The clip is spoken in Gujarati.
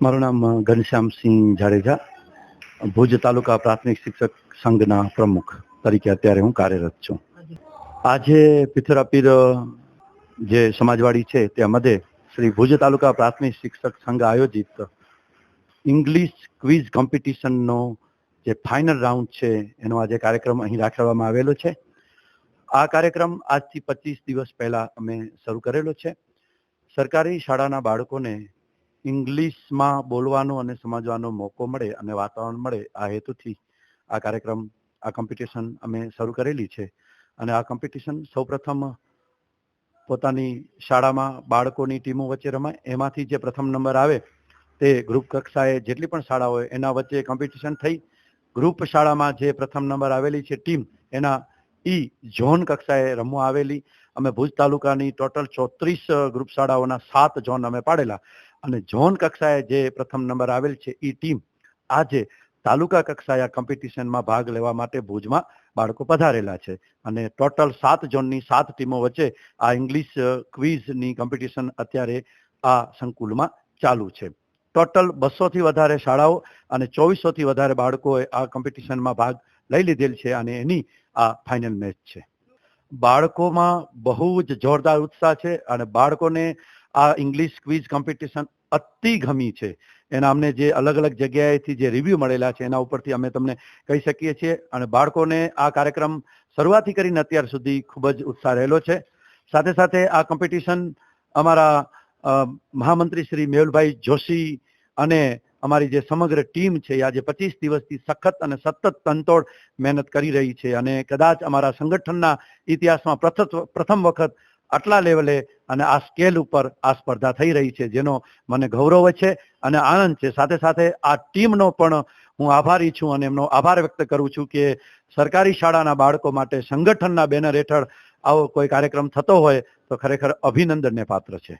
મારું નામ ઘનશ્યામસિંહ જાડેજા, ભુજ તાલુકા પ્રાથમિક શિક્ષક સંઘના પ્રમુખ તરીકે અત્યારે હું કાર્યરત છું. આજે પિથોરાપીર જે સમાજવાડી છે તે મધ્યે શ્રી ભુજ તાલુકા પ્રાથમિક શિક્ષક સંઘ આયોજિત ઇંગ્લિશ ક્વિઝ કોમ્પિટિશનનો જે ફાઇનલ રાઉન્ડ છે એનો આજે કાર્યક્રમ અહીં રાખવામાં આવેલો છે. આ કાર્યક્રમ આજથી 25 દિવસ પહેલા અમે શરૂ કરેલો છે. સરકારી શાળાના બાળકોને ઇંગ્લિશમાં બોલવાનો અને સમજવાનો મોકો મળે અને વાતાવરણ મળે આ હેતુથી આ કાર્યક્રમ, આ કોમ્પિટિશન અમે શરૂ કરેલી છે. અને આ કોમ્પિટિશન સૌપ્રથમ પોતાની શાળામાં બાળકોની ટીમો વચ્ચે રમાય. એમાંથી જે પ્રથમ નંબર આવે તે ગ્રુપ કક્ષાએ જેટલી પણ શાળા હોય એના વચ્ચે કોમ્પિટિશન થઈ. ગ્રુપ શાળામાં જે પ્રથમ નંબર આવેલી છે ટીમ, એના ઝોન કક્ષાએ રમવા આવેલી. અમે ભુજ તાલુકાની ટોટલ 34 ગ્રુપ શાળાઓના 7 ઝોન અમે પાડેલા અને ઝોન કક્ષાએ જે પ્રથમ નંબર આવેલ છે એ ટીમ આજે તાલુકા કક્ષાએ કોમ્પિટિશનમાં ભાગ લેવા માટે ભુજમાં બાળકો પધારેલા છે. અને ટોટલ 7 ઝોનની 7 ટીમો વચ્ચે આ ઇંગ્લિશ ક્વિઝની કોમ્પિટિશન અત્યારે આ સંકુલમાં ચાલુ છે. ટોટલ 200થી વધારે શાળાઓ અને 2400થી વધારે બાળકોએ આ કોમ્પિટિશનમાં ભાગ લઈ લીધેલ છે અને એની આ ફાઇનલ મેચ છે. બાળકોમાં બહુ જ જોરદાર ઉત્સાહ છે અને બાળકોને આ ઇંગ્લિશ ક્વિઝ કોમ્પિટિશન અતિ ગમી છે. એના અમને જે અલગ અલગ જગ્યાએથી જે રિવ્યૂ મળેલા છે એના ઉપરથી અમે તમને કહી શકીએ છીએ. અને બાળકોને આ કાર્યક્રમ શરૂઆતથી કરીને અત્યાર સુધી ખૂબ જ ઉત્સાહ રહેલો છે. સાથે સાથે આ કોમ્પિટિશન અમારા મહામંત્રી શ્રી મેહુલભાઈ જોશી અને અમારી જે સમગ્ર ટીમ છે આજે 25 દિવસથી સખત અને સતત તનતોડ મહેનત કરી રહી છે. અને કદાચ અમારા સંગઠનના ઇતિહાસમાં પ્રથમ વખત આટલા લેવલે અને આ સ્કેલ ઉપર આ સ્પર્ધા થઈ રહી છે, જેનો મને ગૌરવ છે અને આનંદ છે. સાથે સાથે આ ટીમનો પણ હું આભારી છું અને એમનો આભાર વ્યક્ત કરું છું કે સરકારી શાળાના બાળકો માટે સંગઠનના બેનર હેઠળ આવો કોઈ કાર્યક્રમ થતો હોય તો ખરેખર અભિનંદનને પાત્ર છે.